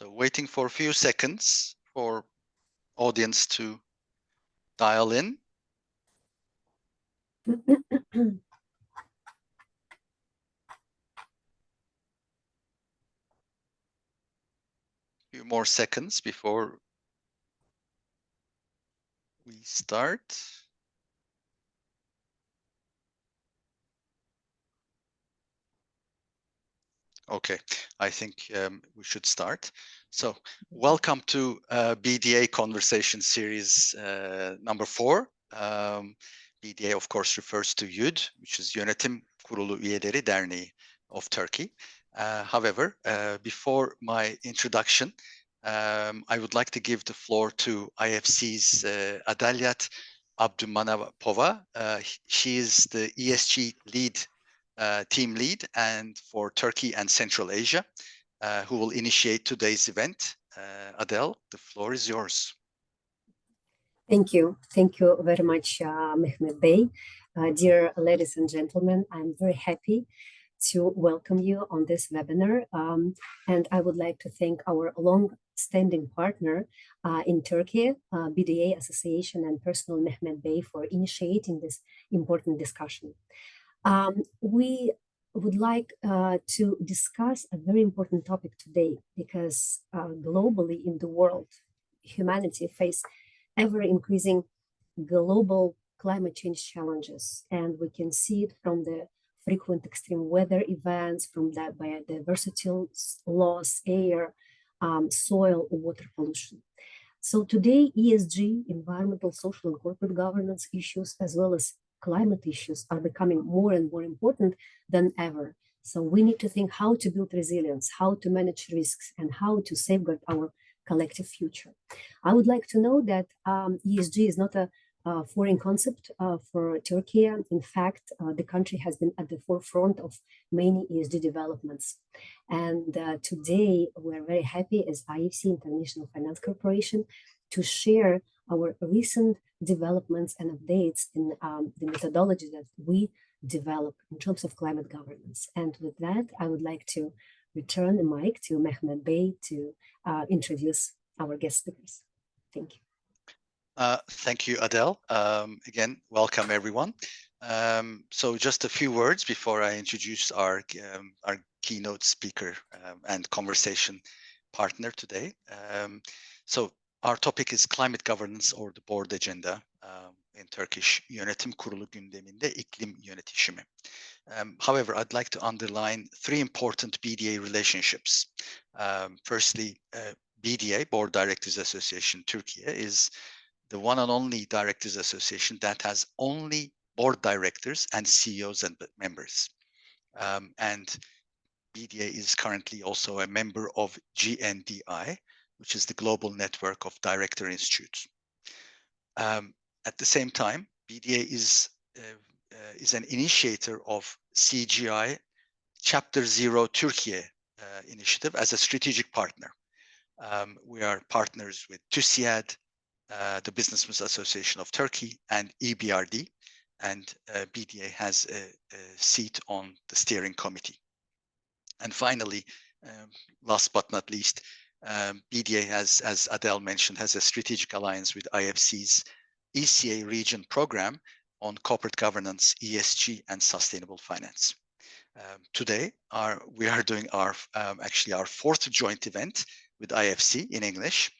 So waiting for a few seconds for audience to dial in. Few more seconds before we start. Okay, I think we should start. So welcome to BDA Conversation Series number 4. BDA of course refers to YÜD, which is Yönetim Kurulu Üyeleri Derneği of Turkey. However, before my introduction, I would like to give the floor to IFC's Adalyat Abdümanapova. She is the ESG lead team lead and for Turkey and Central Asia, who will initiate today's event. Adel, the floor is yours. Thank you. Thank you very much, Mehmet Bey. Dear ladies and gentlemen, I'm very happy to welcome you on this webinar. And I would like to thank our long-standing partner in Turkey, BDA Association, and personal Mehmet Bey for initiating this important discussion. We would like to discuss a very important topic today because globally in the world, humanity faces ever-increasing global climate change challenges. And we can see it from the frequent extreme weather events, from the biodiversity loss, air, soil, water pollution. So today, ESG, environmental, social, and corporate governance issues, as well as climate issues are becoming more and more important than ever. So we need to think how to build resilience, how to manage risks, and how to safeguard our collective future. I would like to know that ESG is not a foreign concept for Turkey. In fact, the country has been at the forefront of many ESG developments. And today, we're very happy as IFC, International Finance Corporation, to share our recent developments and updates in the methodology that we develop in terms of climate governance. And with that, I would like to return the mic to Mehmet Bey to introduce our guest speakers. Thank you. Thank you, Adel. Again, welcome everyone. So just a few words before I introduce our keynote speaker and conversation partner today. So our topic is climate governance or the board agenda in Turkish, Yönetim Kurulu gündeminde iklim yönetişimi. However, I'd like to underline 3 important BDA relationships. Firstly, BDA, Board Directors Association Turkey, is the one and only Directors Association that has only board directors and CEOs and members. And BDA is currently also a member of GNDI, which is the global network of director institutes. At the same time, BDA is an initiator of CGI Chapter Zero Turkey initiative as a strategic partner. We are partners with TÜSİAD, the Businessmen's Association of Turkey, and EBRD, and BDA has a seat on the steering committee. And finally, last but not least, BDA has, as Adel mentioned, has a strategic alliance with IFC's ECA region program on corporate governance, ESG, and sustainable finance. Today, we are doing actually our 4th joint event with IFC in English.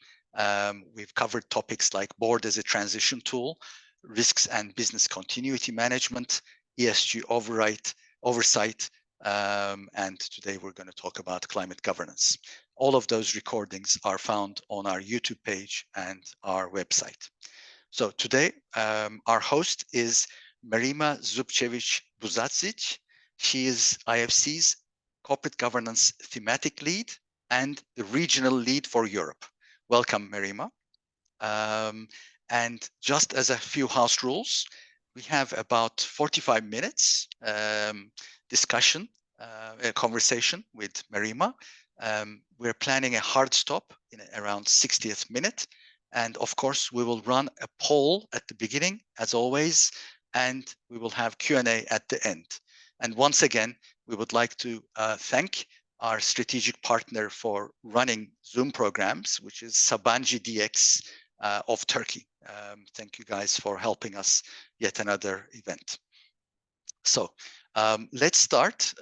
We've covered topics like board as a transition tool, risks and business continuity management, ESG oversight, and today we're going to talk about climate governance. All of those recordings are found on our YouTube page and our website. So today, our host is Merima Zupcevic Buzadzic. She is IFC's corporate governance thematic lead and the regional lead for Europe. Welcome, Merima. And just as a few house rules, we have about 45 minutes discussion, a conversation with Merima. We're planning a hard stop in around 60th minute. And of course, we will run a poll at the beginning, as always, and we will have Q&A at the end. And once again, we would like to thank our strategic partner for running Zoom programs, which is Sabancı DX of Turkey. Thank you guys for helping us yet another event. So let's start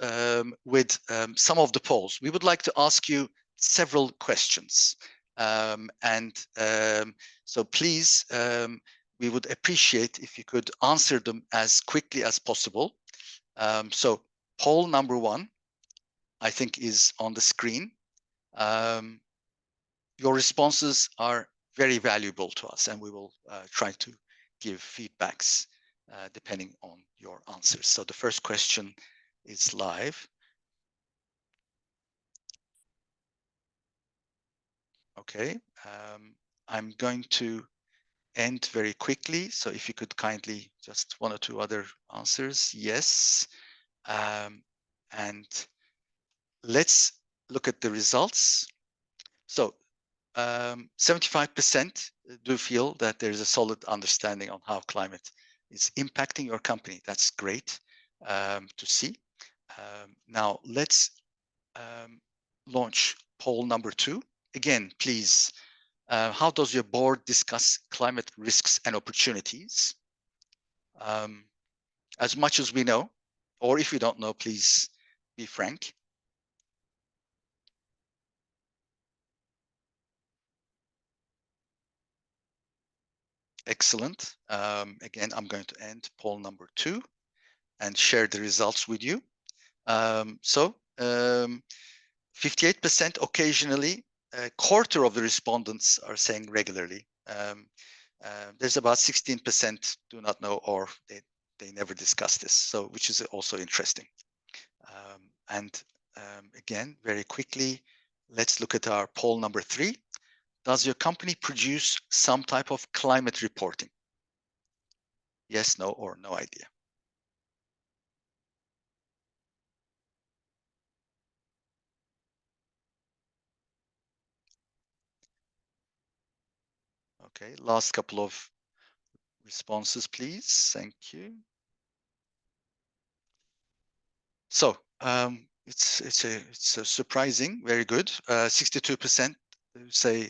with some of the polls. We would like to ask you several questions. So please, we would appreciate if you could answer them as quickly as possible. So poll number 1, I think, is on the screen. Your responses are very valuable to us, and we will try to give feedbacks depending on your answers. So the first question is live. Okay, I'm going to end very quickly. So if you could kindly just 1 or 2 other answers. Yes. And let's look at the results. So 75% do feel that there is a solid understanding on how climate is impacting your company. That's great to see. Now let's launch poll number 2. Again, please, how does your board discuss climate risks and opportunities? As much as we know, or if you don't know, please be frank. Excellent. Again, I'm going to end poll number 2 and share the results with you. 58% occasionally, a quarter of the respondents are saying regularly. There's about 16% do not know, or they never discuss this, so which is also interesting. Again, very quickly, let's look at our poll number 3. Does your company produce some type of climate reporting? Yes, no, or no idea. Okay, last couple of responses, please. Thank you. So it's a surprising, very good. 62% say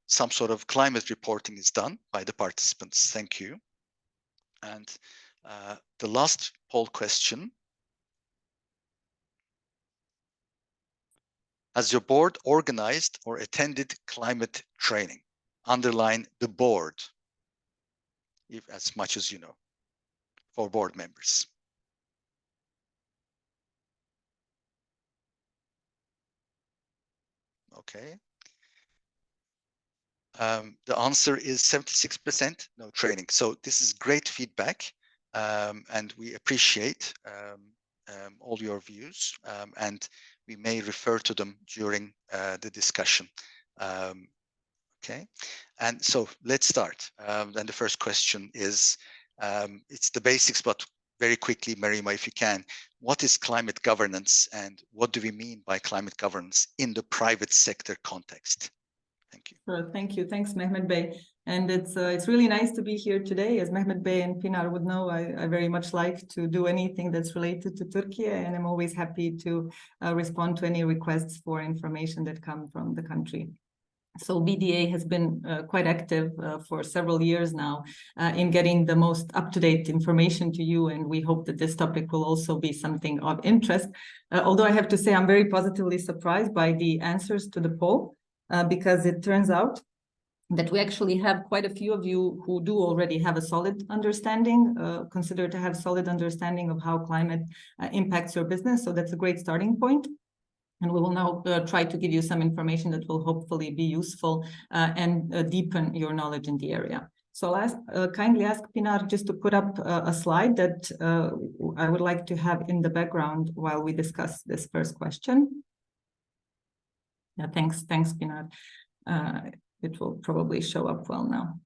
some sort of climate reporting is done by the participants. Thank you. And the last poll question: has your board organized or attended climate training? Underline the board, if as much as you know, for board members. Okay. The answer is 76% no training. So this is great feedback, and we appreciate all your views, and we may refer to them during the discussion. Okay, and so let's start. Then the first question is, it's the basics, but very quickly, Merima, if you can, what is climate governance and what do we mean by climate governance in the private sector context? Thank you. Sure, thank you. Thanks, Mehmet Bey. And it's really nice to be here today. As Mehmet Bey and Pinar would know, I very much like to do anything that's related to Turkey, and I'm always happy to respond to any requests for information that come from the country. So BDA has been quite active for several years now in getting the most up-to-date information to you, and we hope that this topic will also be something of interest. Although I have to say I'm very positively surprised by the answers to the poll, because it turns out that we actually have quite a few of you who do already have a solid understanding, consider to have solid understanding of how climate impacts your business. So that's a great starting point. And we will now try to give you some information that will hopefully be useful and deepen your knowledge in the area. So I'll kindly ask Pinar just to put up a slide that I would like to have in the background while we discuss this first question. Yeah, thanks, Pinar. It will probably show up well now.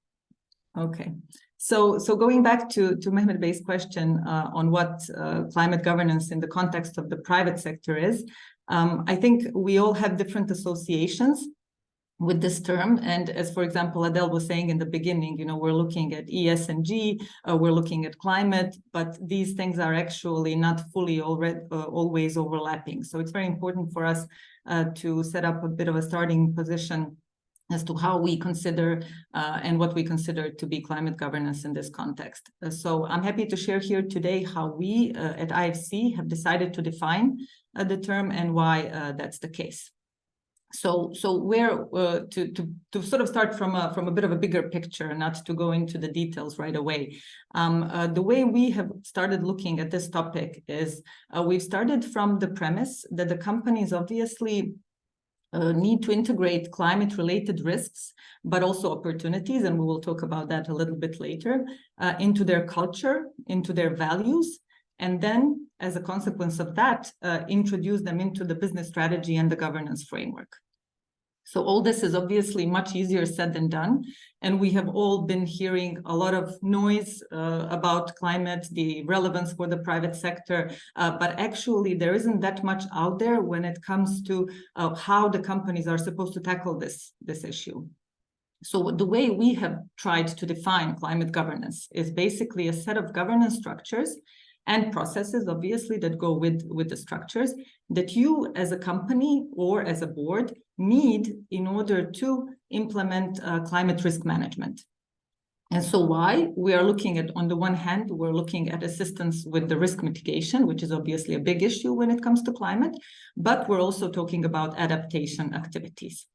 Okay, so going back to Mehmet Bey's question on what climate governance in the context of the private sector is, I think we all have different associations with this term. And as, for example, Adele was saying in the beginning, we're looking at ES and G, we're looking at climate, but these things are actually not fully always overlapping. So it's very important for us to set up a bit of a starting position as to how we consider and what we consider to be climate governance in this context. So I'm happy to share here today how we at IFC have decided to define the term and why that's the case. So where to sort of start from a bit of a bigger picture, not to go into the details right away. The way we have started looking at this topic is we've started from the premise that the companies obviously need to integrate climate-related risks, but also opportunities, and we will talk about that a little bit later, into their culture, into their values, and then, as a consequence of that, introduce them into the business strategy and the governance framework. So all this is obviously much easier said than done. And we have all been hearing a lot of noise about climate, the relevance for the private sector, but actually there isn't that much out there when it comes to how the companies are supposed to tackle this issue. So the way we have tried to define climate governance is basically a set of governance structures and processes, obviously, that go with the structures that you as a company or as a board need in order to implement climate risk management. And so why? We are looking at, on the one hand, we're looking at assistance with the risk mitigation, which is obviously a big issue when it comes to climate, but we're also talking about adaptation activities.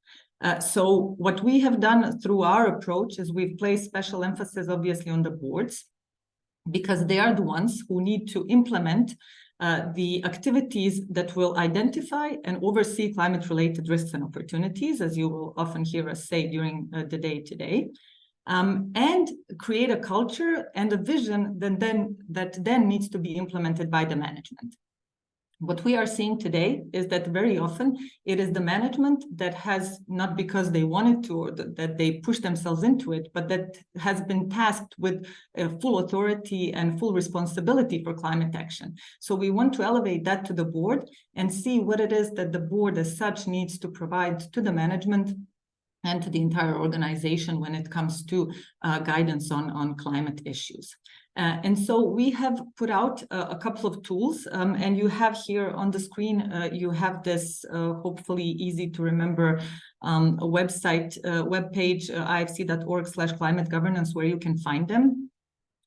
So what we have done through our approach is we've placed special emphasis, obviously, on the boards, because they are the ones who need to implement the activities that will identify and oversee climate-related risks and opportunities, as you will often hear us say during the day today, and create a culture and a vision that then needs to be implemented by the management. What we are seeing today is that very often it is the management that has, not because they wanted to or that they push themselves into it, but that has been tasked with full authority and full responsibility for climate action. So we want to elevate that to the board and see what it is that the board as such needs to provide to the management and to the entire organization when it comes to guidance on climate issues. And so we have put out a couple of tools, and you have here on the screen, you have this hopefully easy to remember a website, webpage, ifc.org/climate governance, where you can find them.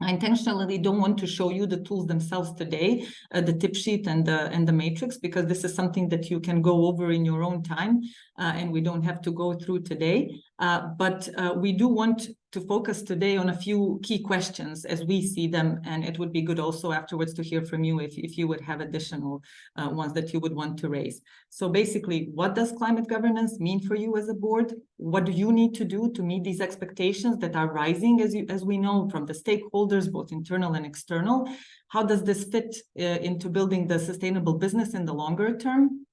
I intentionally don't want to show you the tools themselves today, the tip sheet and the matrix, because this is something that you can go over in your own time, and we don't have to go through today. But we do want to focus today on a few key questions as we see them, and it would be good also afterwards to hear from you if you would have additional ones that you would want to raise. So basically, what does climate governance mean for you as a board? What do you need to do to meet these expectations that are rising, as we know, from the stakeholders, both internal and external? How does this fit into building the sustainable business in the longer term?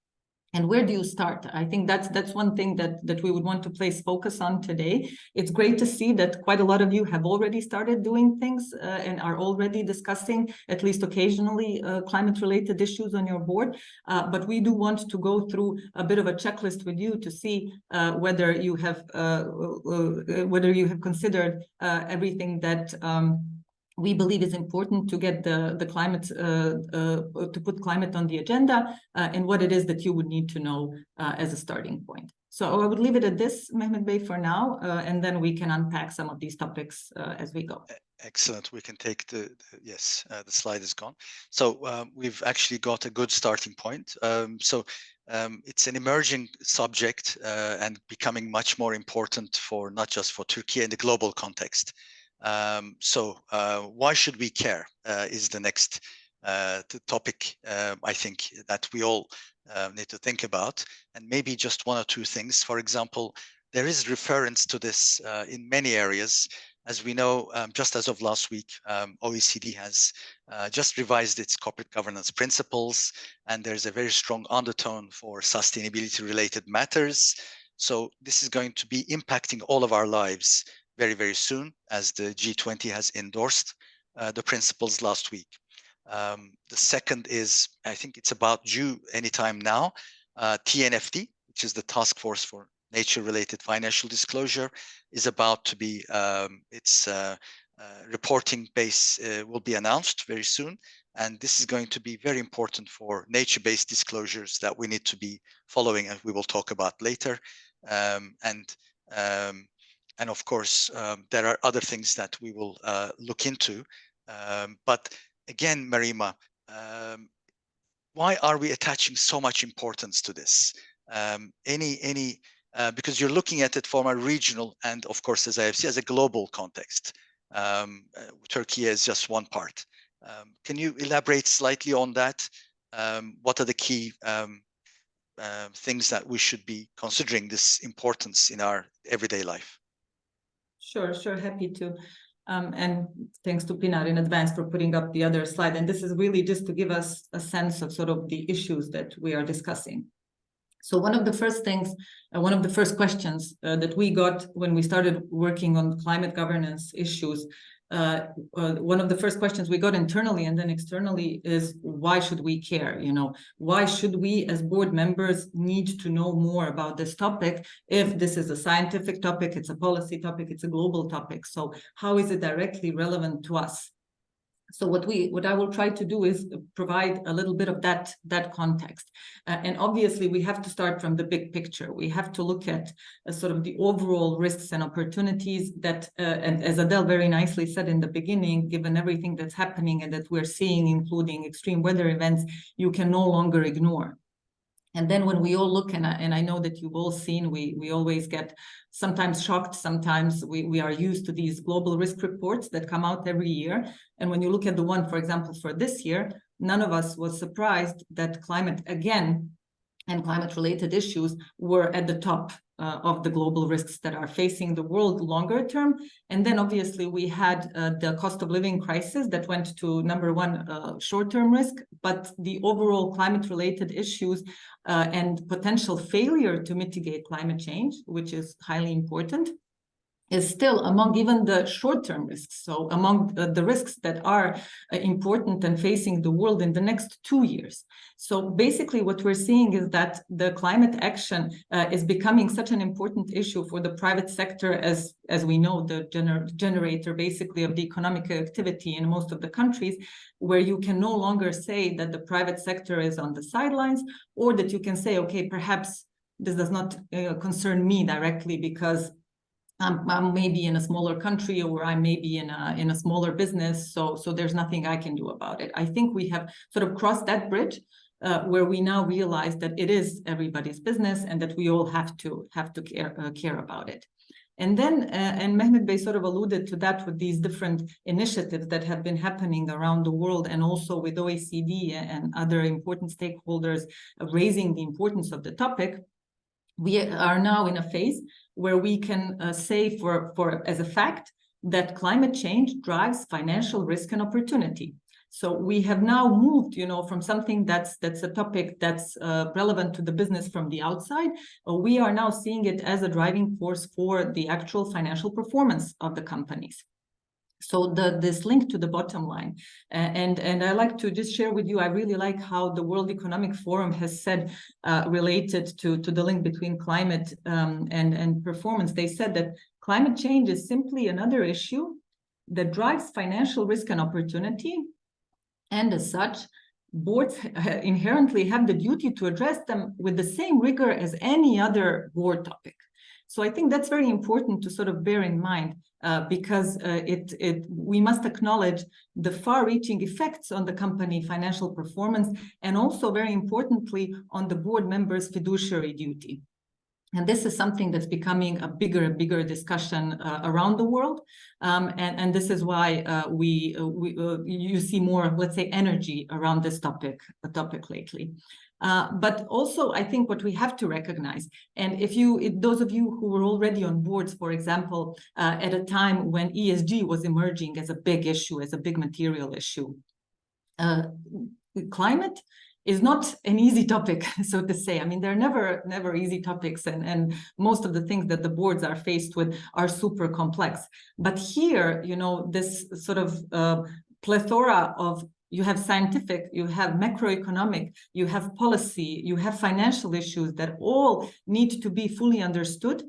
And where do you start? I think that's one thing that we would want to place focus on today. It's great to see that quite a lot of you have already started doing things and are already discussing, at least occasionally, climate-related issues on your board. But we do want to go through a bit of a checklist with you to see whether you have considered everything that we believe is important to get the climate, to put climate on the agenda, and what it is that you would need to know as a starting point. So I would leave it at this, Mehmet Bey, for now, and then we can unpack some of these topics as we go. Excellent. We can take the slide is gone. So we've actually got a good starting point. It's an emerging subject and becoming much more important for not just for Turkey in the global context. Why should we care is the next topic I think that we all need to think about, and maybe just one or two things. For example, there is reference to this in many areas. As we know, just as of last week, OECD has just revised its corporate governance principles, and there's a very strong undertone for sustainability related matters. So this is going to be impacting all of our lives very, very soon, as the G20 has endorsed the principles last week. The second is, I think it's about due anytime now, TNFD, which is the Task Force for nature-related financial disclosure is about to be, its reporting base will be announced very soon. And this is going to be very important for nature-based disclosures that we need to be following, and we will talk about later. And of course, there are other things that we will look into. But again, Merima, why are we attaching so much importance to this? Because you're looking at it from a regional and, of course, as I have said, as a global context. Turkey is just one part. Can you elaborate slightly on that? What are the key things that we should be considering this importance in our everyday life? Sure, happy to. And thanks to Pinar in advance for putting up the other slide. And this is really just to give us a sense of sort of the issues that we are discussing. So one of the first things, one of the first questions that we got when we started working on climate governance issues, one of the first questions we got internally and then externally is, why should we care? You know, why should we as board members need to know more about this topic if this is a scientific topic, it's a policy topic, it's a global topic? So how is it directly relevant to us? So what I will try to do is provide a little bit of that context. And obviously, we have to start from the big picture. We have to look at sort of the overall risks and opportunities that, and as Adele very nicely said in the beginning, given everything that's happening and that we're seeing, including extreme weather events, you can no longer ignore. And then when we all look, and I know that you've all seen, we always get sometimes shocked, sometimes we are used to these global risk reports that come out every year. And when you look at the one, for example, for this year, none of us was surprised that climate again and climate-related issues were at the top of the global risks that are facing the world longer term. And then obviously we had the cost of living crisis that went to number one short-term risk, but the overall climate-related issues and potential failure to mitigate climate change, which is highly important, is still among even the short-term risks. So among the risks that are important and facing the world in the next 2 years. So basically what we're seeing is that the climate action is becoming such an important issue for the private sector as we know, the generator basically of the economic activity in most of the countries, where you can no longer say that the private sector is on the sidelines, or that you can say, okay, perhaps this does not concern me directly because I'm maybe in a smaller country, or I may be in a smaller business, so there's nothing I can do about it. I think we have sort of crossed that bridge where we now realize that it is everybody's business and that we all have to care about it. And then, and Mehmet Bey sort of alluded to that with these different initiatives that have been happening around the world, and also with OECD and other important stakeholders raising the importance of the topic. We are now in a phase where we can say for as a fact that climate change drives financial risk and opportunity. So we have now moved, you know, from something that's a topic that's relevant to the business from the outside. We are now seeing it as a driving force for the actual financial performance of the companies. So this link to the bottom line, and I like to just share with you, I really like how the World Economic Forum has said, related to the link between climate and performance. They said that climate change is simply another issue that drives financial risk and opportunity, and as such, boards inherently have the duty to address them with the same rigor as any other board topic. So I think that's very important to sort of bear in mind, because we must acknowledge the far-reaching effects on the company financial performance, and also very importantly on the board members' fiduciary duty. And this is something that's becoming a bigger and bigger discussion around the world, and this is why you see more, let's say, energy around this topic lately. But also, I think what we have to recognize, and if those of you who were already on boards, for example, at a time when ESG was emerging as a big issue, as a big material issue, climate is not an easy topic, so to say. I mean, they're never easy topics, and most of the things that the boards are faced with are super complex. But here, you know, this sort of plethora of you have scientific, you have macroeconomic, you have policy, you have financial issues that all need to be fully understood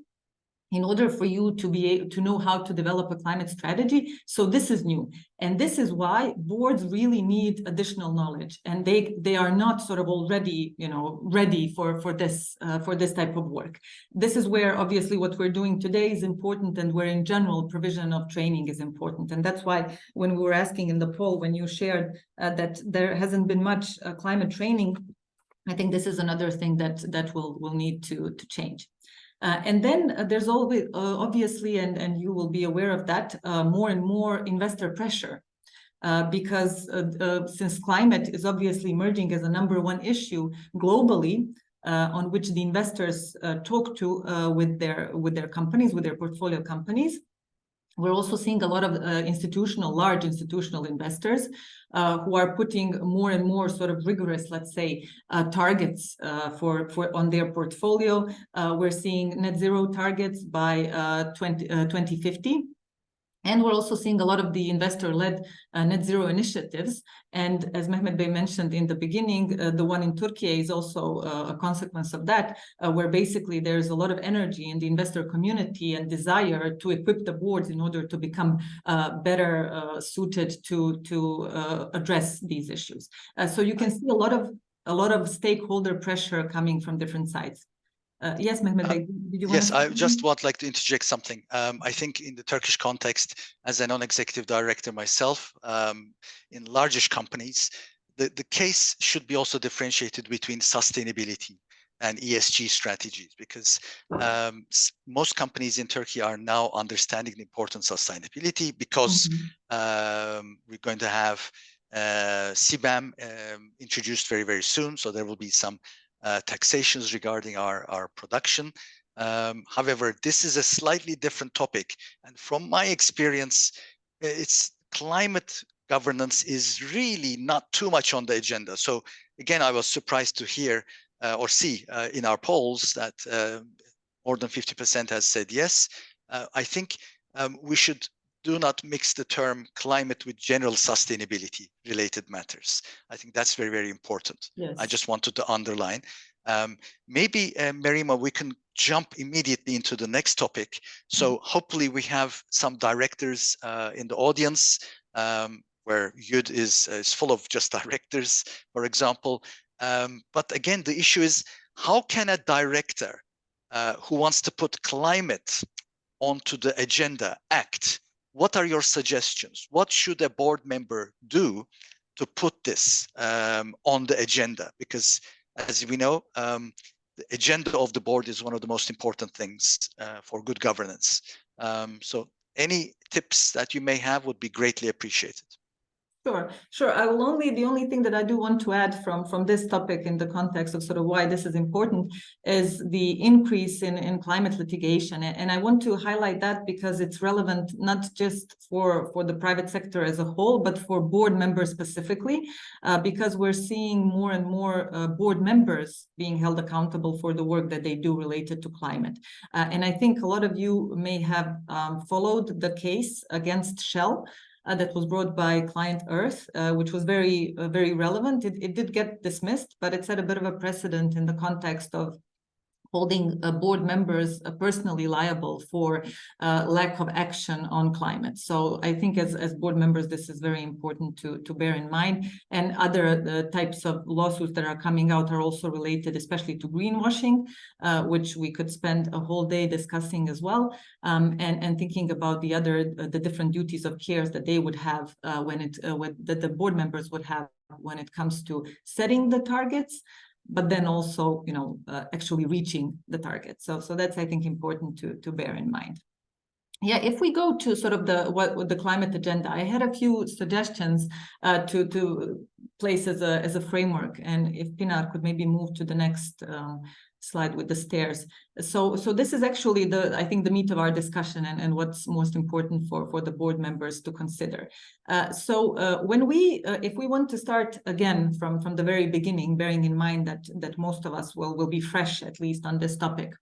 in order for you to be able to know how to develop a climate strategy. So this is new. And this is why boards really need additional knowledge. And they are not sort of already, ready for this type of work. This is where obviously what we're doing today is important, and where in general provision of training is important. And that's why when we were asking in the poll, when you shared that there hasn't been much climate training, I think this is another thing that will need to change. And then there's always, obviously, and you will be aware of that, more and more investor pressure. Because since climate is obviously emerging as a #1 issue globally, on which the investors talk to with their companies, with their portfolio companies, we're also seeing a lot of large institutional investors who are putting more and more sort of rigorous, let's say, targets for on their portfolio. We're seeing net zero targets by 2050. And we're also seeing a lot of the investor-led net zero initiatives. And as Mehmet Bey mentioned in the beginning, the one in Turkey is also a consequence of that, where basically there's a lot of energy in the investor community and desire to equip the boards in order to become better suited to address these issues. So you can see a lot of stakeholder pressure coming from different sides. Yes, Mehmet Bey, did you want to say I something? just would like to interject something. I think in the Turkish context, as a non-executive director myself, in largish companies, the case should be also differentiated between sustainability and ESG strategies, because most companies in Turkey are now understanding the importance of sustainability, because we're going to have CBAM introduced very, very soon. So there will be some taxations regarding our production. However, this is a slightly different topic. And from my experience, it's climate governance is really not too much on the agenda. So again, I was surprised to hear or see in our polls that more than 50% has said yes. I think we should do not mix the term climate with general sustainability related matters. I think that's very, very important. Yes. I just wanted to underline. Maybe, Merima, we can jump immediately into the next topic. So hopefully we have some directors in the audience, where YUD is full of just directors, for example. But again, the issue is, how can a director who wants to put climate onto the agenda act? What are your suggestions? What should a board member do to put this on the agenda? Because as we know, the agenda of the board is one of the most important things for good governance. So any tips that you may have would be greatly appreciated. Sure. The only thing that I do want to add from this topic in the context of sort of why this is important is the increase in climate litigation. And I want to highlight that because it's relevant not just for the private sector as a whole, but for board members specifically, because we're seeing more and more board members being held accountable for the work that they do related to climate. And I think a lot of you may have followed the case against Shell that was brought by Client Earth, which was very, very relevant. It did get dismissed, but it set a bit of a precedent in the context of holding board members personally liable for lack of action on climate. So I think as board members, this is very important to bear in mind. And other types of lawsuits that are coming out are also related, especially to greenwashing, which we could spend a whole day discussing as well, and thinking about the different duties of cares that they would have that the board members would have when it comes to setting the targets, but then also, actually reaching the target. So that's, I think, important to bear in mind. Yeah, if we go to sort of the climate agenda, I had a few suggestions to place as a framework, and if Pinar could maybe move to the next slide with the stairs. So this is actually I think the meat of our discussion and what's most important for the board members to consider. If we want to start again from the very beginning, bearing in mind that most of us will be fresh, at least on this topic.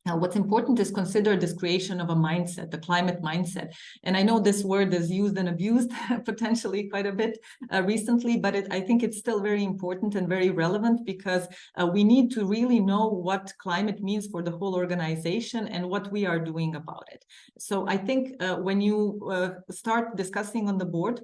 What's important is consider this creation of a mindset, the climate mindset. And I know this word is used and abused potentially quite a bit recently, but I think it's still very important and very relevant, because we need to really know what climate means for the whole organization and what we are doing about it. So I think when you start discussing on the board,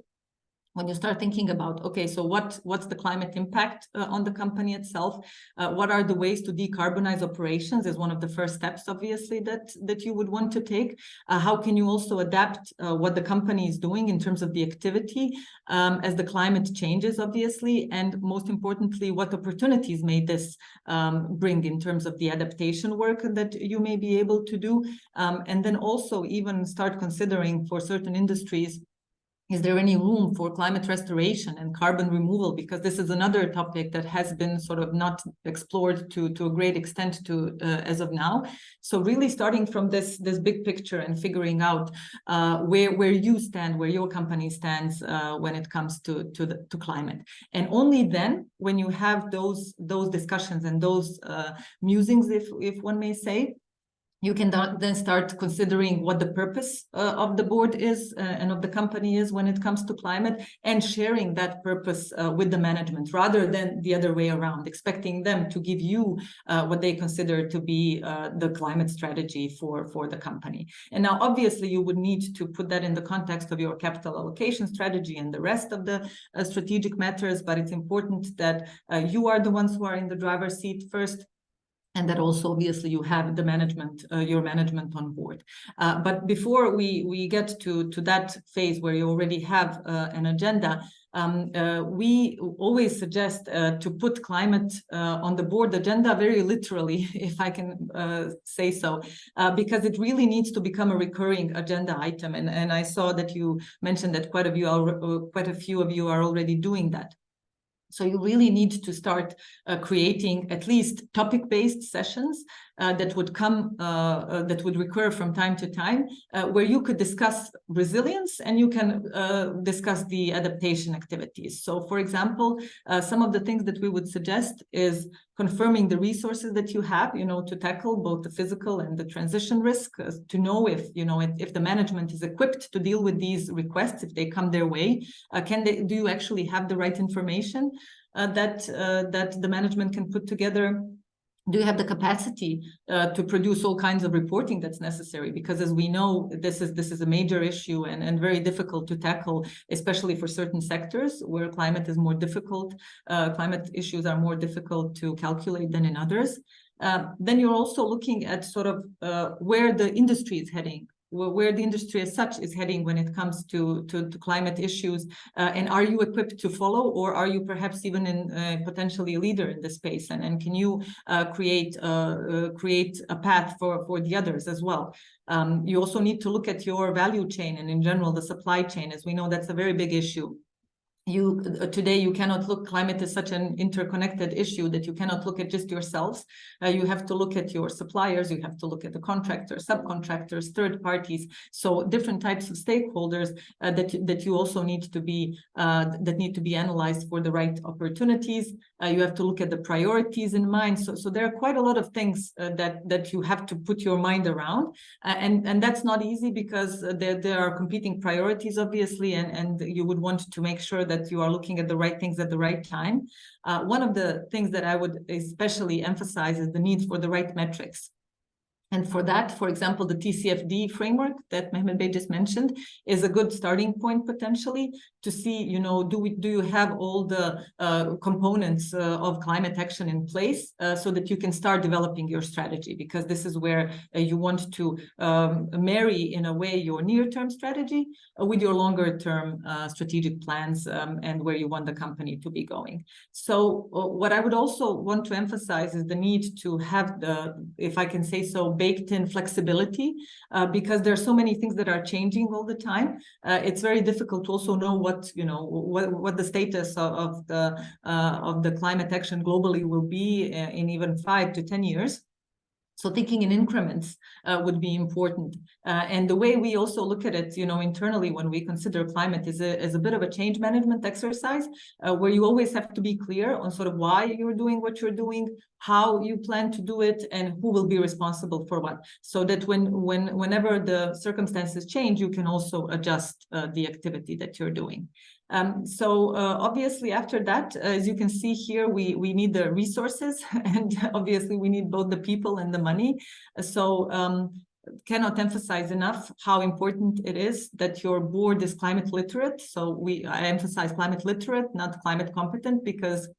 when you start thinking about, okay, so what's the climate impact on the company itself? What are the ways to decarbonize operations is one of the first steps, obviously, that you would want to take. How can you also adapt what the company is doing in terms of the activity as the climate changes, obviously, and most importantly, what opportunities may this bring in terms of the adaptation work that you may be able to do, and then also even start considering for certain industries, is there any room for climate restoration and carbon removal? Because this is another topic that has been sort of not explored to a great extent as of now. So really starting from this big picture and figuring out where you stand, where your company stands when it comes to climate. And only then, when you have those discussions and those musings, if one may say, you can then start considering what the purpose of the board is and of the company is when it comes to climate, and sharing that purpose with the management, rather than the other way around, expecting them to give you what they consider to be the climate strategy for the company. And now, obviously, you would need to put that in the context of your capital allocation strategy and the rest of the strategic matters, but it's important that you are the ones who are in the driver's seat first, and that also, obviously, you have the management, your management on board. But before we get to that phase where you already have an agenda, we always suggest to put climate on the board agenda very literally, if I can say so, because it really needs to become a recurring agenda item. And I saw that you mentioned that quite a few of you are already doing that. So you really need to start creating at least topic-based sessions that would recur from time to time, where you could discuss resilience and you can discuss the adaptation activities. So, for example, some of the things that we would suggest is confirming the resources that you have, to tackle both the physical and the transition risk, to know if the management is equipped to deal with these requests if they come their way. Do you actually have the right information that the management can put together? Do you have the capacity to produce all kinds of reporting that's necessary? Because, as we know, this is a major issue and very difficult to tackle, especially for certain sectors where climate is more difficult. Climate issues are more difficult to calculate than in others. Then you're also looking at sort of where the industry is heading, where the industry as such is heading when it comes to climate issues, and are you equipped to follow, or are you perhaps even potentially a leader in this space, and can you create a path for the others as well? You also need to look at your value chain and in general the supply chain, as we know that's a very big issue. Today you cannot look, climate is such an interconnected issue that you cannot look at just yourselves. You have to look at your suppliers, you have to look at the contractors, subcontractors, third parties. So different types of stakeholders that you also need to be analyzed for the right opportunities. You have to look at the priorities in mind. So there are quite a lot of things that you have to put your mind around, and that's not easy, because there are competing priorities, obviously, and you would want to make sure that you are looking at the right things at the right time. One of the things that I would especially emphasize is the need for the right metrics. And for that, for example, the TCFD framework that Mehmet Bey just mentioned is a good starting point potentially to see, do you have all the components of climate action in place so that you can start developing your strategy, because this is where you want to marry in a way your near-term strategy with your longer-term strategic plans and where you want the company to be going. So what I would also want to emphasize is the need to have if I can say so, baked in flexibility, because there are so many things that are changing all the time. It's very difficult to also know what the status of the climate action globally will be in even 5 to 10 years. So thinking in increments would be important. And the way we also look at it, internally when we consider climate is a bit of a change management exercise where you always have to be clear on sort of why you're doing what you're doing, how you plan to do it, and who will be responsible for what. So that whenever the circumstances change, you can also adjust the activity that you're doing. So obviously after that, as you can see here, we need the resources and obviously we need both the people and the money. So cannot emphasize enough how important it is that your board is climate literate. So I emphasize climate literate, not climate competent, because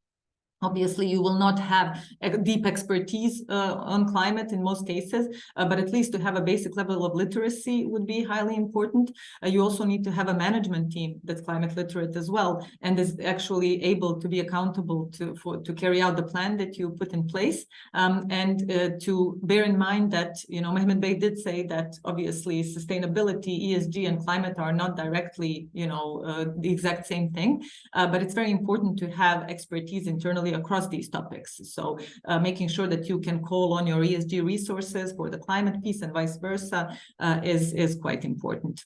obviously, you will not have a deep expertise on climate in most cases, but at least to have a basic level of literacy would be highly important. You also need to have a management team that's climate literate as well, and is actually able to be accountable to carry out the plan that you put in place. And to bear in mind that, Mehmet Bey did say that obviously sustainability, ESG, and climate are not directly, the exact same thing, but it's very important to have expertise internally across these topics. So making sure that you can call on your ESG resources for the climate piece and vice versa is quite important.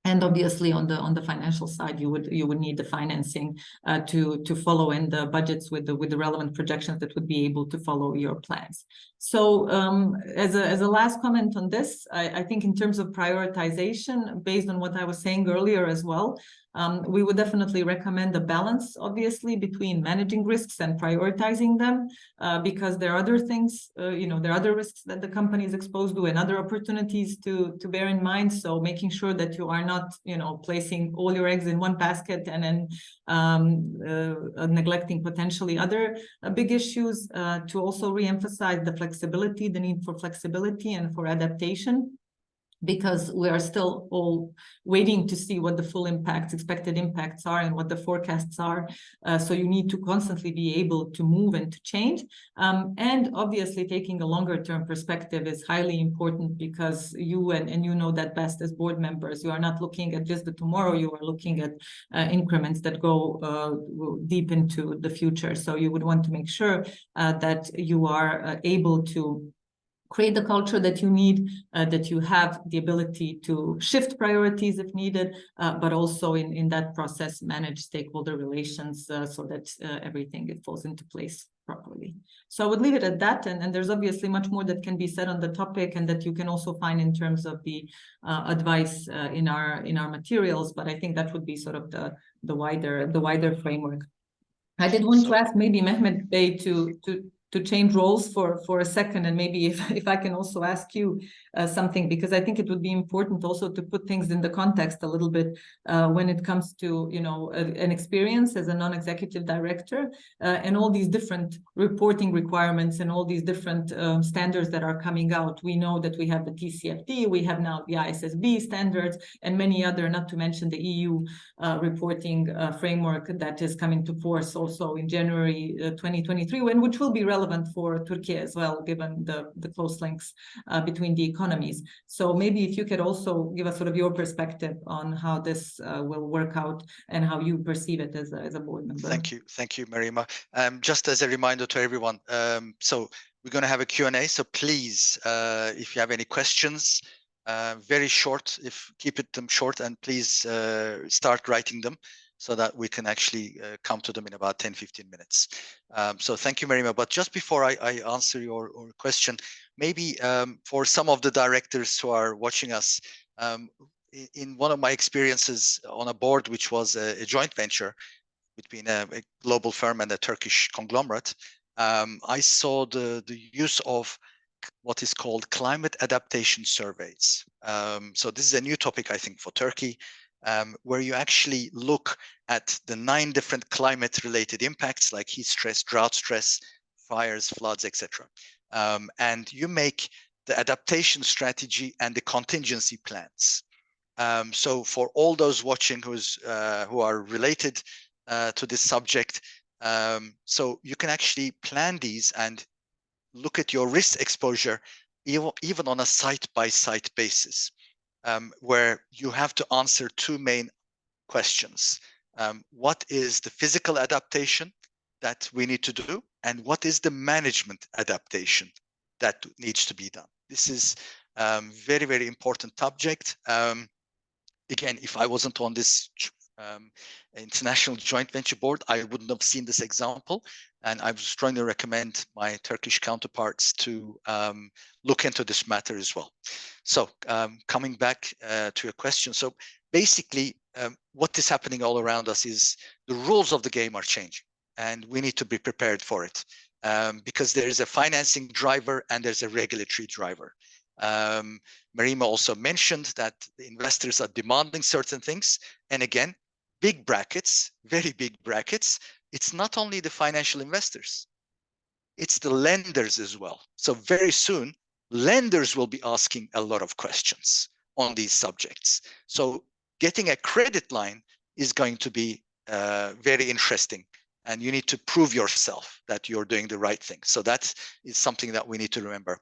And obviously, on the financial side, you would need the financing to follow in the budgets with the relevant projections that would be able to follow your plans. So as a last comment on this, I think in terms of prioritization, based on what I was saying earlier as well, we would definitely recommend a balance, obviously, between managing risks and prioritizing them, because there are other things, there are other risks that the company is exposed to and other opportunities to bear in mind. So making sure that you are not, placing all your eggs in one basket and then neglecting potentially other big issues, to also re-emphasize the flexibility, the need for flexibility and for adaptation, because we are still all waiting to see what the full expected impacts are and what the forecasts are. So you need to constantly be able to move and to change. And obviously taking a longer term perspective is highly important, because you and you know that best as board members, you are not looking at just the tomorrow, you are looking at increments that go deep into the future. So you would want to make sure that you are able to create the culture that you need, that you have the ability to shift priorities if needed, but also in that process manage stakeholder relations so that everything falls into place properly. So I would leave it at that, and there's obviously much more that can be said on the topic and that you can also find in terms of the advice in our materials, but I think that would be sort of the wider framework. I did want to ask maybe Mehmet Bey to change roles for a second, and maybe if I can also ask you something, because I think it would be important also to put things in the context a little bit when it comes to an experience as a non-executive director and all these different reporting requirements and all these different standards that are coming out. We know that we have the TCFD, we have now the ISSB standards, and many other, not to mention the EU reporting framework that is coming to force also in January 2023, which will be relevant for Turkey as well, given the close links between the economies. So maybe if you could also give us sort of your perspective on how this will work out and how you perceive it as a board member. Thank you, Merima. Just as a reminder to everyone, so we're going to have a Q&A. So please, if you have any questions, very short, keep them short, and please start writing them, so that we can actually come to them in about 10-15 minutes. So thank you, Merima. But just before I answer your question, maybe for some of the directors who are watching us, in one of my experiences on a board, which was a joint venture between a global firm and a Turkish conglomerate, I saw the use of what is called climate adaptation surveys. So this is a new topic, I think, for Turkey. Where you actually look at the 9 different climate-related impacts, like heat stress, drought stress, fires, floods, etc. And you make the adaptation strategy and the contingency plans. So for all those watching who are related to this subject, so you can actually plan these and look at your risk exposure even on a site-by-site basis. Where you have to answer 2 main questions. What is the physical adaptation that we need to do? And what is the management adaptation that needs to be done. This is very, very important subject. Again, if I wasn't on this international joint venture board, I wouldn't have seen this example. And I would strongly recommend my Turkish counterparts to look into this matter as well. So coming back to your question. So basically, what is happening all around us is the rules of the game are changing, and we need to be prepared for it because there is a financing driver and there's a regulatory driver. Merima also mentioned that the investors are demanding certain things. And again, big brackets, very big brackets. It's not only the financial investors, it's the lenders as well. So very soon, lenders will be asking a lot of questions on these subjects. So getting a credit line is going to be very interesting. And you need to prove yourself that you're doing the right thing. So that is something that we need to remember.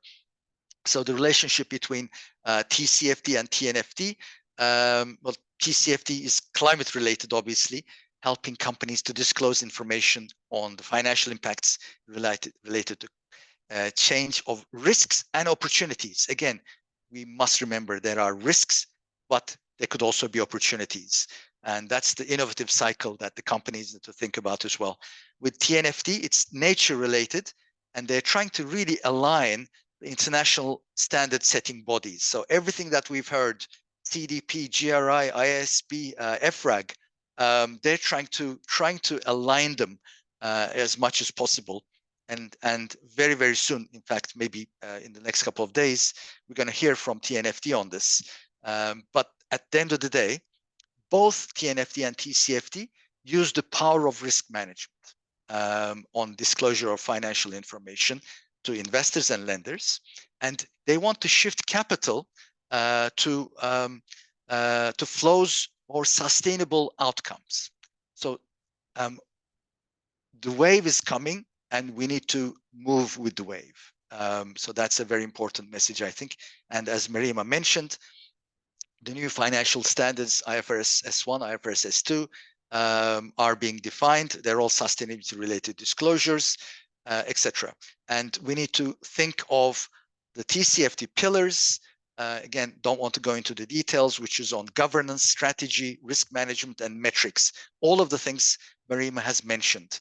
So the relationship between TCFD and TNFD, well, TCFD is climate related, obviously, helping companies to disclose information on the financial impacts related to change of risks and opportunities. Again, we must remember there are risks, but there could also be opportunities. And that's the innovative cycle that the companies need to think about as well. With TNFD, it's nature related, and they're trying to really align the international standard setting bodies. So everything that we've heard, CDP, GRI, ISB, EFRAG, they're trying to align them as much as possible. And very, very soon, in fact, maybe in the next couple of days, we're going to hear from TNFD on this. But at the end of the day, both TNFD and TCFD use the power of risk management on disclosure of financial information to investors and lenders, and they want to shift capital to flows or sustainable outcomes. So the wave is coming, and we need to move with the wave. So that's a very important message, I think. And as Merima mentioned, the new financial standards, IFRS S1, IFRS S2, are being defined. They're all sustainability-related disclosures, etc. And we need to think of the TCFD pillars. Again, don't want to go into the details, which is on governance, strategy, risk management, and metrics. All of the things Merima has mentioned.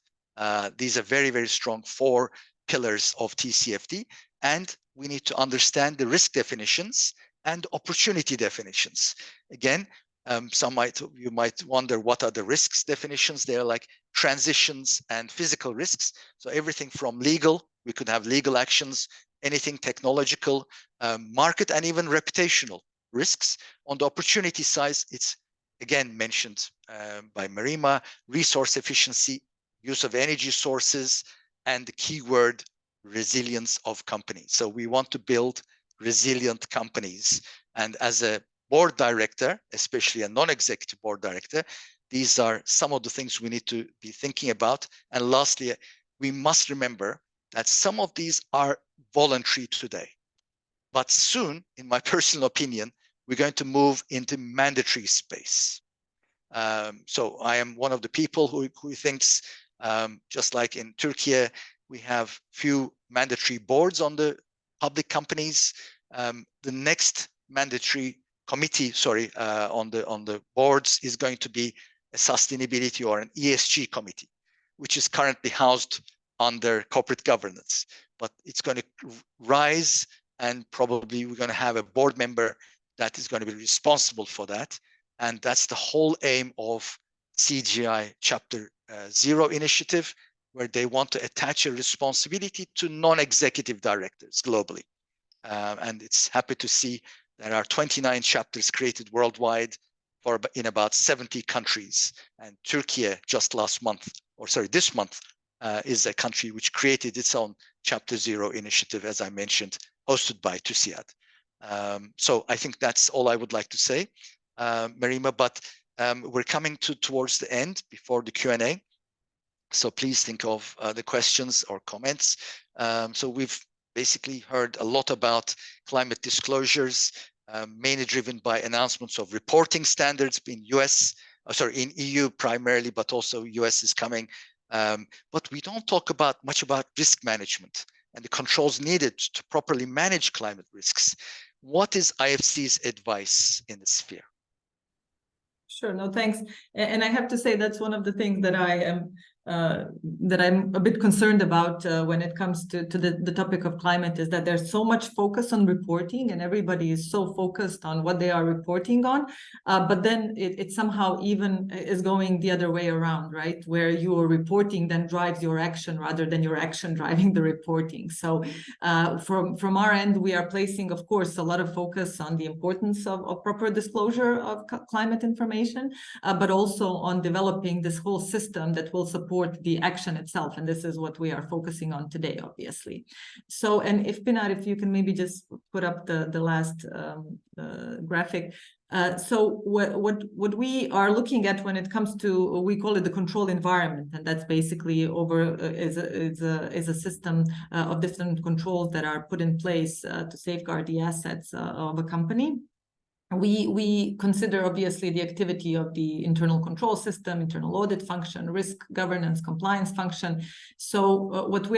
These are very, very strong 4 pillars of TCFD. And we need to understand the risk definitions and opportunity definitions. Again, you might wonder, what are the risks definitions? They're like transitions and physical risks. So everything from legal, we could have legal actions, anything technological, market, and even reputational risks. On the opportunity side, it's again mentioned by Merima, resource efficiency, use of energy sources, and the keyword resilience of companies. So we want to build resilient companies. And as a board director, especially a non-executive board director, these are some of the things we need to be thinking about. And lastly, we must remember that some of these are voluntary today. But soon, in my personal opinion, we're going to move into mandatory space. So I am one of the people who thinks, just like in Turkey, we have few mandatory boards on the public companies. The next mandatory committee, on the boards is going to be a sustainability or an ESG committee, which is currently housed under corporate governance. But it's going to rise, and probably we're going to have a board member that is going to be responsible for that. And that's the whole aim of CGI Chapter 0 initiative, where they want to attach a responsibility to non-executive directors globally. And it's happy to see there are 29 chapters created worldwide in about 70 countries. And Turkey just this month, is a country which created its own Chapter 0 initiative, as I mentioned, hosted by TÜSİAD. So I think that's all I would like to say, Merima, but we're coming towards the end before the Q&A. So please think of the questions or comments. So we've basically heard a lot about climate disclosures, mainly driven by announcements of reporting standards in in EU primarily, but also US is coming. But we don't talk much about risk management. and the controls needed to properly manage climate risks. What is IFC's advice in this sphere? Sure, no, thanks. And I have to say that's one of the things that I'm a bit concerned about when it comes to the topic of climate, is that there's so much focus on reporting and everybody is so focused on what they are reporting on, but then it somehow even is going the other way around, right? Where your reporting then drives your action rather than your action driving the reporting. So from our end, we are placing, of course, a lot of focus on the importance of proper disclosure of climate information, but also on developing this whole system that will support the action itself. And this is what we are focusing on today, obviously. So, and if Pinar, if you can maybe just put up the last graphic. So what we are looking at when it comes to, we call it the control environment, and that's basically is a system of different controls that are put in place to safeguard the assets of a company. We consider obviously the activity of the internal control system, internal audit function, risk governance, compliance function. So what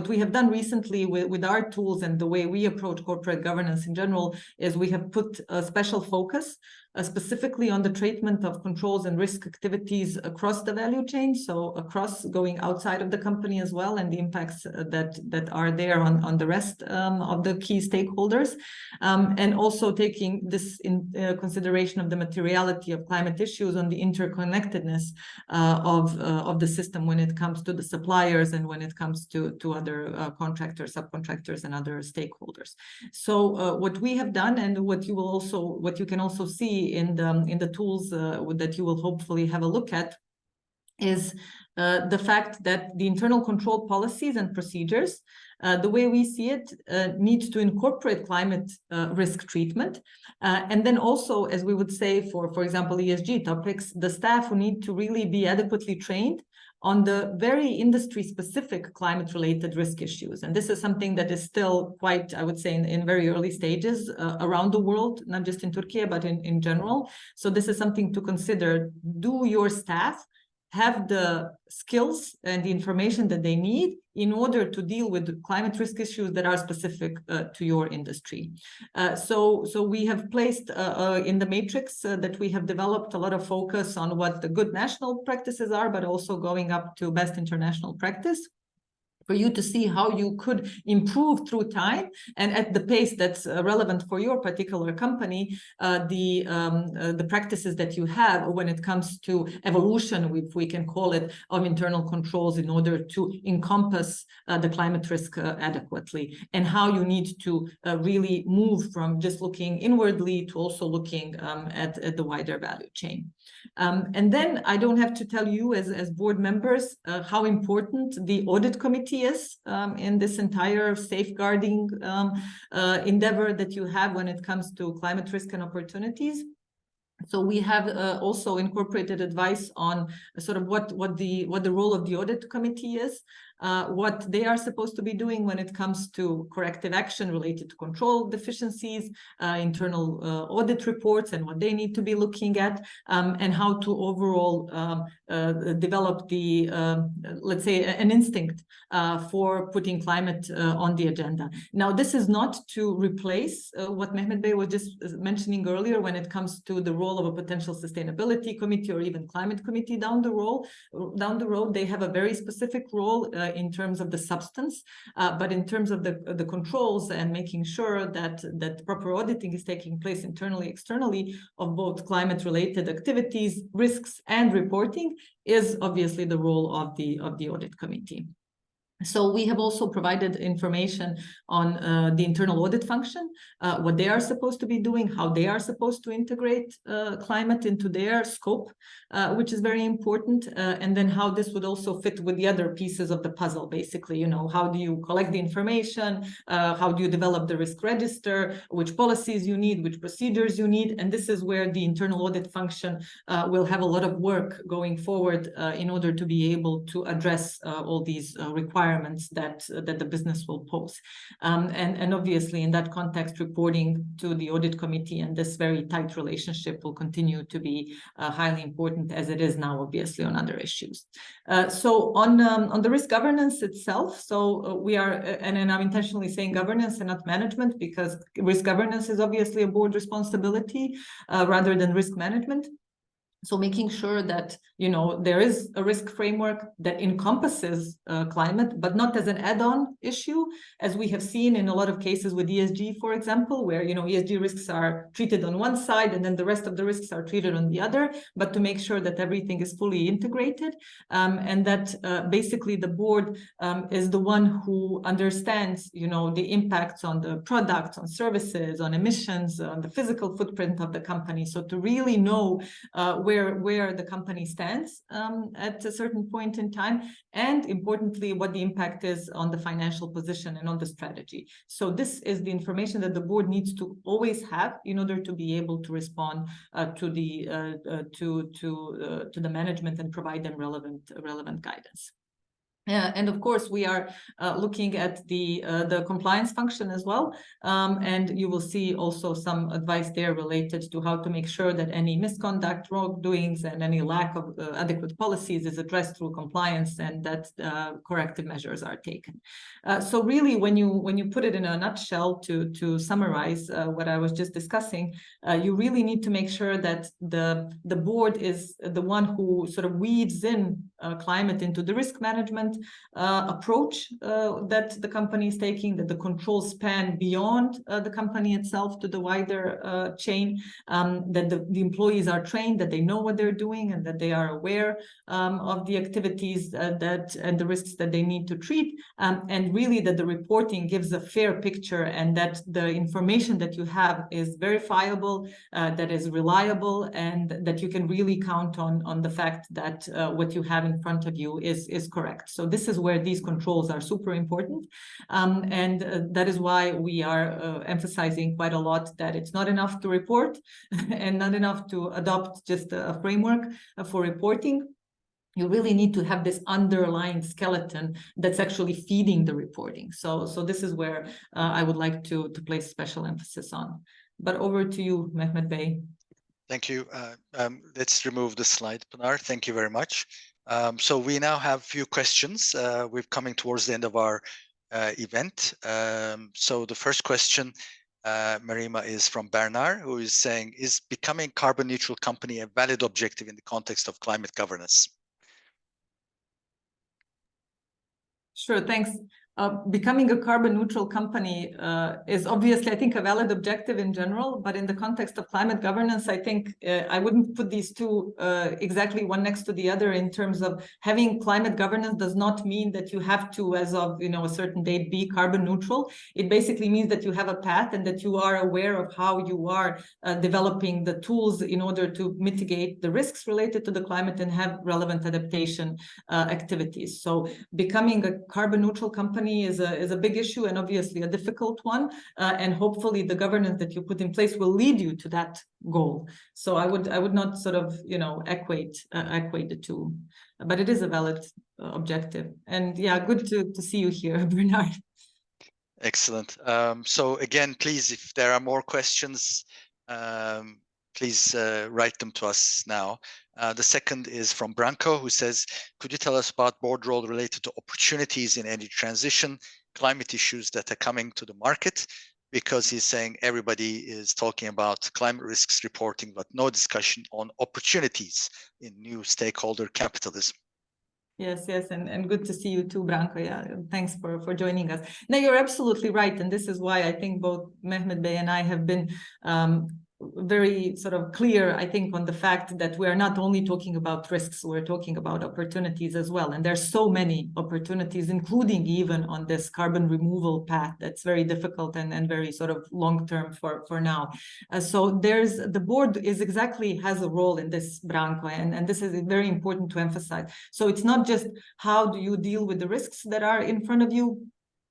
we have done recently with our tools and the way we approach corporate governance in general is we have put a special focus specifically on the treatment of controls and risk activities across the value chain, so across going outside of the company as well, and the impacts that are there on the rest of the key stakeholders, and also taking this in consideration of the materiality of climate issues on the interconnectedness of the system when it comes to the suppliers and when it comes to other contractors, subcontractors, and other stakeholders. So what we have done, and what you can also see in the tools that you will hopefully have a look at, is the fact that the internal control policies and procedures, the way we see it, need to incorporate climate risk treatment. And then also, as we would say, for example, ESG topics, the staff who need to really be adequately trained on the very industry-specific climate-related risk issues. And this is something that is still quite, I would say, in very early stages around the world, not just in Turkey, but in general. So this is something to consider. Do your staff have the skills and the information that they need in order to deal with climate risk issues that are specific to your industry? So we have placed in the matrix that we have developed a lot of focus on what the good national practices are, but also going up to best international practice, for you to see how you could improve through time and at the pace that's relevant for your particular company, the practices that you have when it comes to evolution, if we can call it, of internal controls in order to encompass the climate risk adequately, and how you need to really move from just looking inwardly to also looking at the wider value chain. And then I don't have to tell you as board members how important the audit committee is in this entire safeguarding endeavor that you have when it comes to climate risk and opportunities. So we have also incorporated advice on sort of what the role of the audit committee is, what they are supposed to be doing when it comes to corrective action related to control deficiencies, internal audit reports, and what they need to be looking at, and how to overall develop the, let's say, an instinct for putting climate on the agenda. Now, this is not to replace what Mehmet Bey was just mentioning earlier when it comes to the role of a potential sustainability committee or even climate committee down the road. They have a very specific role in terms of the substance, but in terms of the controls and making sure that proper auditing is taking place internally, externally, of both climate-related activities, risks, and reporting is obviously the role of the audit committee. So we have also provided information on the internal audit function, what they are supposed to be doing, how they are supposed to integrate climate into their scope, which is very important, and then how this would also fit with the other pieces of the puzzle, basically, how do you collect the information, how do you develop the risk register, which policies you need, which procedures you need, and this is where the internal audit function will have a lot of work going forward in order to be able to address all these requirements requirements that the business will pose. And obviously, in that context, reporting to the audit committee and this very tight relationship will continue to be highly important, as it is now, obviously, on other issues. So on the risk governance itself, so we are, and I'm intentionally saying governance and not management, because risk governance is obviously a board responsibility rather than risk management. So making sure that, you know, there is a risk framework that encompasses climate, but not as an add-on issue, as we have seen in a lot of cases with ESG, for example, where, you know, ESG risks are treated on one side and then the rest of the risks are treated on the other, but to make sure that everything is fully integrated, and that basically the board is the one who understands, you know, the impacts on the products, on services, on emissions, on the physical footprint of the company. So to really know where the company stands at a certain point in time, and importantly, what the impact is on the financial position and on the strategy. So this is the information that the board needs to always have in order to be able to respond to the management and provide them relevant guidance. And of course, we are looking at the compliance function as well. And you will see also some advice there related to how to make sure that any misconduct, wrongdoings, and any lack of adequate policies is addressed through compliance, and that corrective measures are taken. So really, when you put it in a nutshell to summarize what I was just discussing, you really need to make sure that the board is the one who sort of weaves in climate into the risk management approach that the company is taking, that the controls span beyond the company itself to the wider chain, that the employees are trained, that they know what they're doing, and that they are aware of the activities and the risks that they need to treat, and really that the reporting gives a fair picture, and that the information that you have is verifiable, that is reliable, and that you can really count on the fact that what you have in front of you is correct. So this is where these controls are super important. And that is why we are emphasizing quite a lot that it's not enough to report and not enough to adopt just a framework for reporting. You really need to have this underlying skeleton that's actually feeding the reporting. So this is where I would like to place special emphasis on. But over to you, Mehmet Bey. Thank you. Let's remove the slide, Pinar. Thank you very much. So we now have a few questions. We're coming towards the end of our event. So the first question, Merima, is from Bernard, who is saying, is becoming carbon neutral company a valid objective in the context of climate governance? Sure, thanks. Becoming a carbon neutral company is obviously, I think, a valid objective in general, but in the context of climate governance, I think I wouldn't put these two exactly one next to the other. In terms of having climate governance does not mean that you have to, as of a certain date, be carbon neutral. It basically means that you have a path and that you are aware of how you are developing the tools in order to mitigate the risks related to the climate and have relevant adaptation activities. So becoming a carbon neutral company is a big issue, and obviously a difficult one, and hopefully the governance that you put in place will lead you to that goal. So I would not sort of equate the two, but it is a valid objective. And yeah, good to see you here, Bernard. Excellent. So again, please, if there are more questions, please write them to us now. The second is from Branko, who says, could you tell us about board role related to opportunities in energy transition, climate issues that are coming to the market? Because he's saying everybody is talking about climate risks reporting, but no discussion on opportunities in new stakeholder capitalism. Yes, and good to see you too, Branko. Yeah, thanks for joining us. No, you're absolutely right, and this is why I think both Mehmet Bey and I have been very sort of clear, I think, on the fact that we are not only talking about risks, we're talking about opportunities as well. And there's so many opportunities, including even on this carbon removal path that's very difficult and very sort of long-term for now. So the board has a role in this, Branko, and this is very important to emphasize. So it's not just how do you deal with the risks that are in front of you,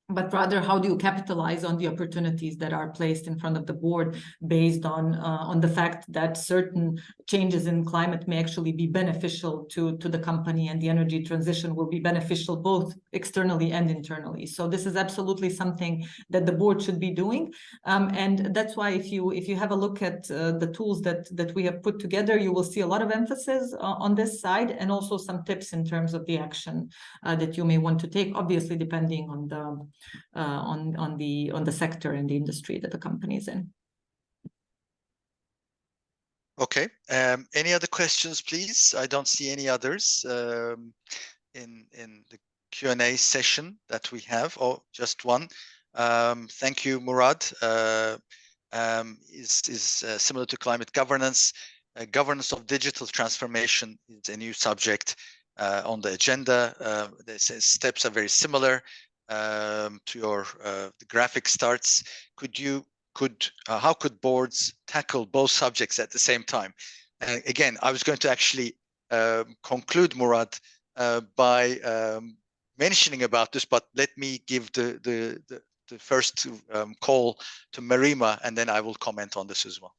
but rather how do you capitalize on the opportunities that are placed in front of the board based on the fact that certain changes in climate may actually be beneficial to the company, and the energy transition will be beneficial both externally and internally. So this is absolutely something that the board should be doing, and that's why if you have a look at the tools that we have put together, you will see a lot of emphasis on this side, and also some tips in terms of the action that you may want to take, obviously depending on the sector and the industry that the company is in. Okay. Any other questions, please? I don't see any others in the Q&A session that we have. Oh, just one. Thank you, Murad. Is similar to climate governance. Governance of digital transformation is a new subject on the agenda. The steps are very similar to your the graphic starts. How could boards tackle both subjects at the same time? Again, I was going to actually conclude, Murad, by mentioning about this, but let me give the first call to Merima, and then I will comment on this as well.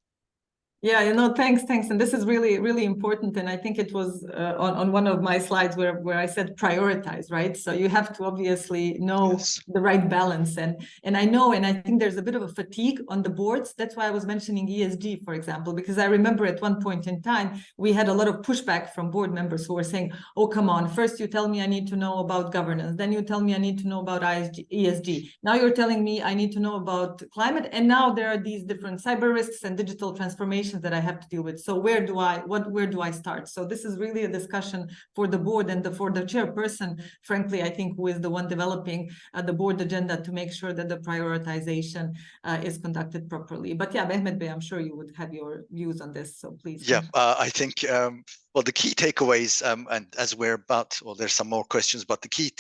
Yeah, thanks. And this is really, really important. And I think it was on one of my slides where I said prioritize, right? So you have to obviously know the right balance. And I know, and I think there's a bit of a fatigue on the boards. That's why I was mentioning ESG, for example, because I remember at one point in time, we had a lot of pushback from board members who were saying, oh, come on, first you tell me I need to know about governance. Then you tell me I need to know about ESG. Now you're telling me I need to know about climate. And now there are these different cyber risks and digital transformation that I have to deal with. So where do I start? So this is really a discussion for the board and for the chairperson, frankly, I think, who is the one developing the board agenda to make sure that the prioritization is conducted properly. But yeah, Mehmet Bey, I'm sure you would have your views on this, so please. Yeah, I think, well, the key takeaways, and as we're about, well, there's some more questions, but the key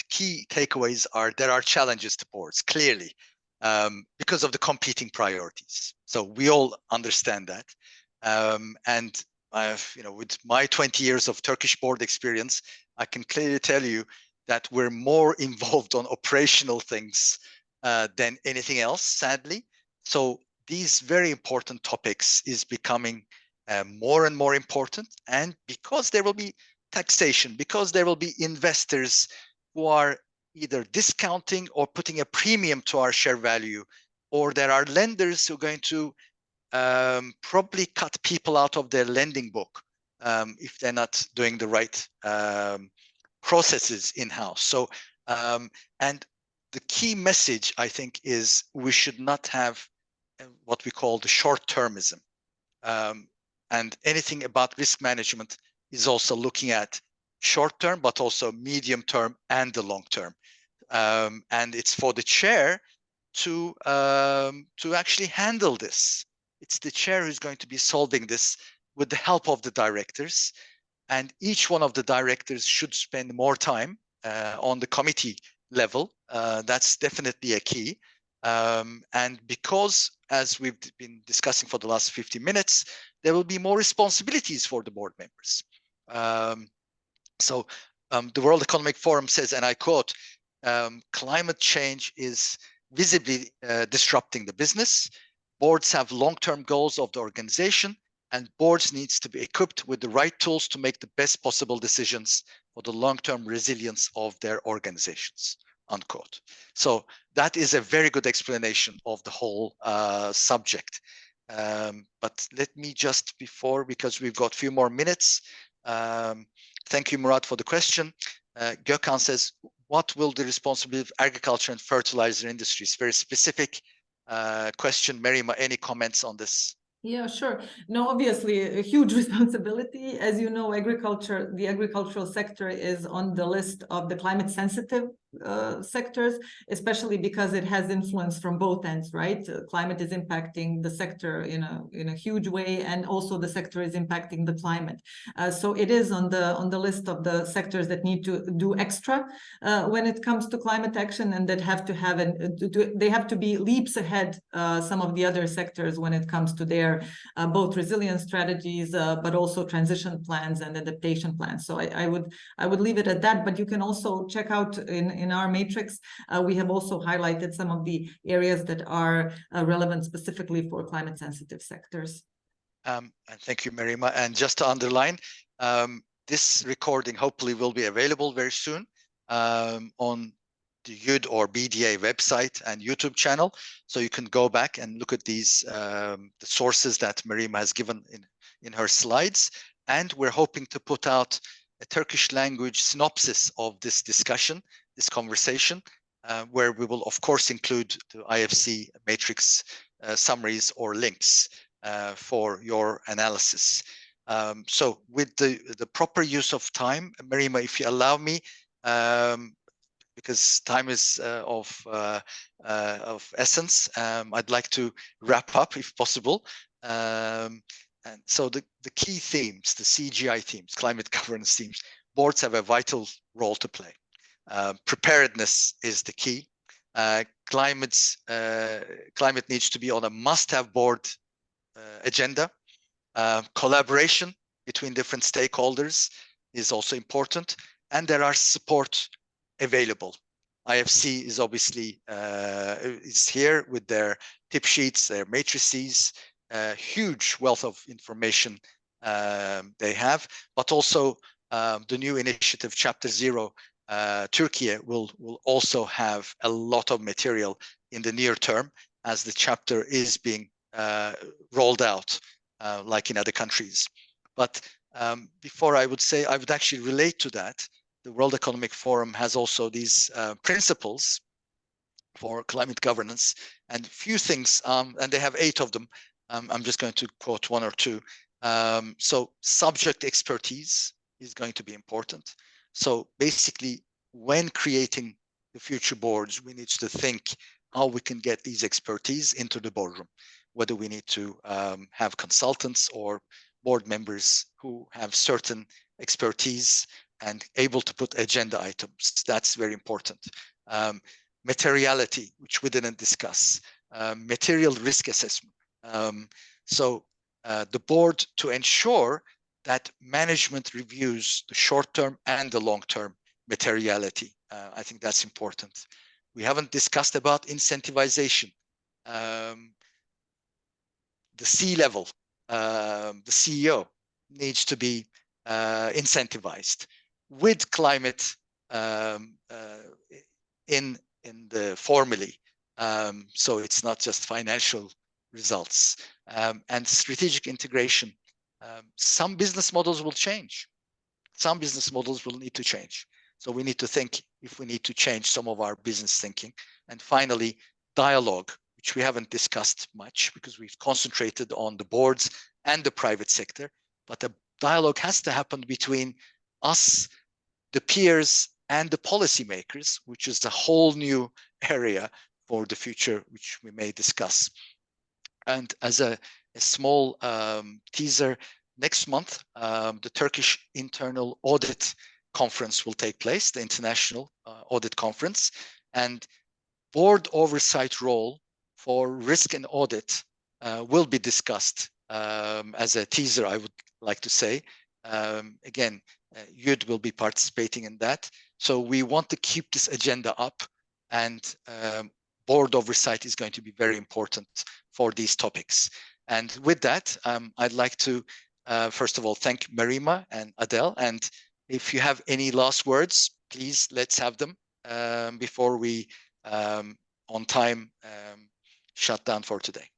takeaways are there are challenges to boards, clearly, because of the competing priorities. So we all understand that. And I've, with my 20 years of Turkish board experience, I can clearly tell you that we're more involved on operational things than anything else, sadly. So these very important topics is becoming more and more important. And because there will be taxation, because there will be investors who are either discounting or putting a premium to our share value, or there are lenders who are going to probably cut people out of their lending book if they're not doing the right processes in-house. So, and the key message, I think, is we should not have what we call the short-termism. And anything about risk management is also looking at short-term, but also medium-term and the long-term. And it's for the chair to actually handle this. It's the chair who's going to be solving this with the help of the directors. And each one of the directors should spend more time on the committee level. That's definitely a key. And because, as we've been discussing for the last 50 minutes, there will be more responsibilities for the board members. So the World Economic Forum says, and I quote, climate change is visibly disrupting the business. Boards have long-term goals of the organization, and boards needs to be equipped with the right tools to make the best possible decisions for the long-term resilience of their organizations, unquote. So that is a very good explanation of the whole subject. But let me just, because we've got a few more minutes, thank you, Murad, for the question. Gökhan says, what will the responsibility of agriculture and fertilizer industries? Very specific question. Merima, any comments on this? Yeah, sure. No, obviously a huge responsibility. As you know, the agricultural sector is on the list of the climate sensitive sectors, especially because it has influence from both ends, right? Climate is impacting the sector in a huge way, and also the sector is impacting the climate. So it is on the list of the sectors that need to do extra when it comes to climate action, and that have to have they have to be leaps ahead some of the other sectors when it comes to their both resilience strategies, but also transition plans and adaptation plans. So I would leave it at that. But you can also check out in in our matrix, we have also highlighted some of the areas that are relevant specifically for climate-sensitive sectors. And thank you, Merima. And just to underline, this recording hopefully will be available very soon on the YUD or BDA website and YouTube channel. So you can go back and look at these, the sources that Merima has given in her slides. And we're hoping to put out a Turkish language synopsis of this discussion, this conversation, where we will, of course, include the IFC matrix summaries or links for your analysis. So with the proper use of time, Merima, if you allow me, because time is of essence, I'd like to wrap up if possible. And so the key themes, the CGI themes, climate governance themes, boards have a vital role to play. Preparedness is the key. Climate needs to be on a must-have board agenda. Collaboration between different stakeholders is also important, and there are support available. IFC is obviously is here with their tip sheets, their matrices, huge wealth of information they have, but also the new initiative Chapter 0 Turkey will also have a lot of material in the near term as the chapter is being rolled out like in other countries. But before I would say, I would actually relate to that. The World Economic Forum has also these principles for climate governance, and few things, and they have 8 of them. I'm just going to quote 1 or 2. So subject expertise is going to be important. So basically, when creating the future boards, we need to think how we can get these expertise into the boardroom, whether we need to have consultants or board members who have certain expertise and able to put agenda items. That's very important. Materiality, which we didn't discuss. Material risk assessment. So the board to ensure that management reviews the short-term and the long-term materiality. I think that's important. We haven't discussed about incentivization. The C-level, the CEO needs to be incentivized with climate in the formulae. So it's not just financial results. And strategic integration. Some business models will change. Some business models will need to change. So we need to think if we need to change some of our business thinking. And finally, dialogue, which we haven't discussed much because we've concentrated on the boards and the private sector. But the dialogue has to happen between us, the peers, and the policymakers, which is a whole new area for the future, which we may discuss. And as a small teaser, next month, the Turkish Internal Audit Conference will take place, the International Audit Conference, and board oversight role for risk and audit will be discussed as a teaser, I would like to say. Again, YUD will be participating in that. So we want to keep this agenda up, and board oversight is going to be very important for these topics. And with that, I'd like to, first of all, thank Merima and Adel. And if you have any last words, please, let's have them before we, on time, shut down for today.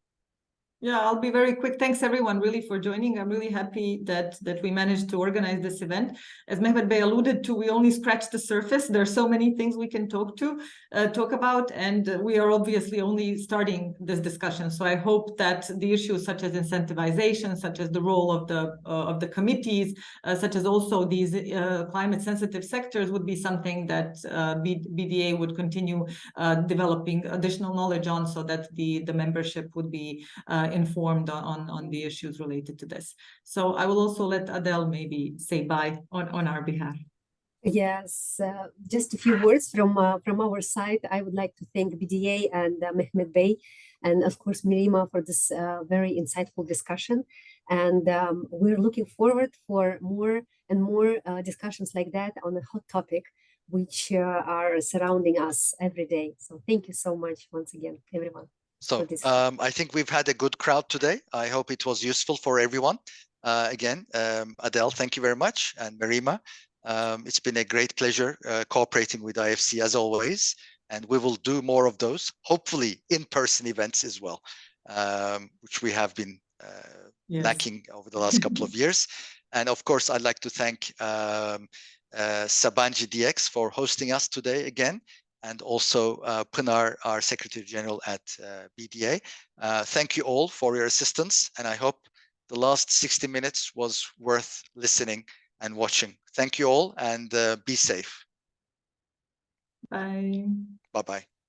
Yeah, I'll be very quick. Thanks everyone really for joining. I'm really happy that we managed to organize this event. As Mehmet Bey alluded to, we only scratched the surface. There are so many things we can talk about, and we are obviously only starting this discussion. So I hope that the issues such as incentivization, such as the role of the committees, such as also these climate sensitive sectors would be something that BDA would continue developing additional knowledge on, so that the membership would be informed on the issues related to this. So I will also let Adel maybe say bye on our behalf. Yes, just a few words from our side. I would like to thank BDA and Mehmet Bey, and of course Merima, for this very insightful discussion. And we're looking forward for more and more discussions like that on a hot topic. which are surrounding us every day. So thank you so much once again, everyone. So I think we've had a good crowd today. I hope it was useful for everyone. Again, Adele, thank you very much. And Merima, it's been a great pleasure cooperating with IFC as always. And we will do more of those, hopefully in-person events as well, which we have been lacking over the last couple of years. And of course, I'd like to thank Sabancı DX for hosting us today again. And also Pınar, our Secretary General at BDA. Thank you all for your assistance. And I hope the last 60 minutes was worth listening and watching. Thank you all and be safe. Bye. Bye-bye.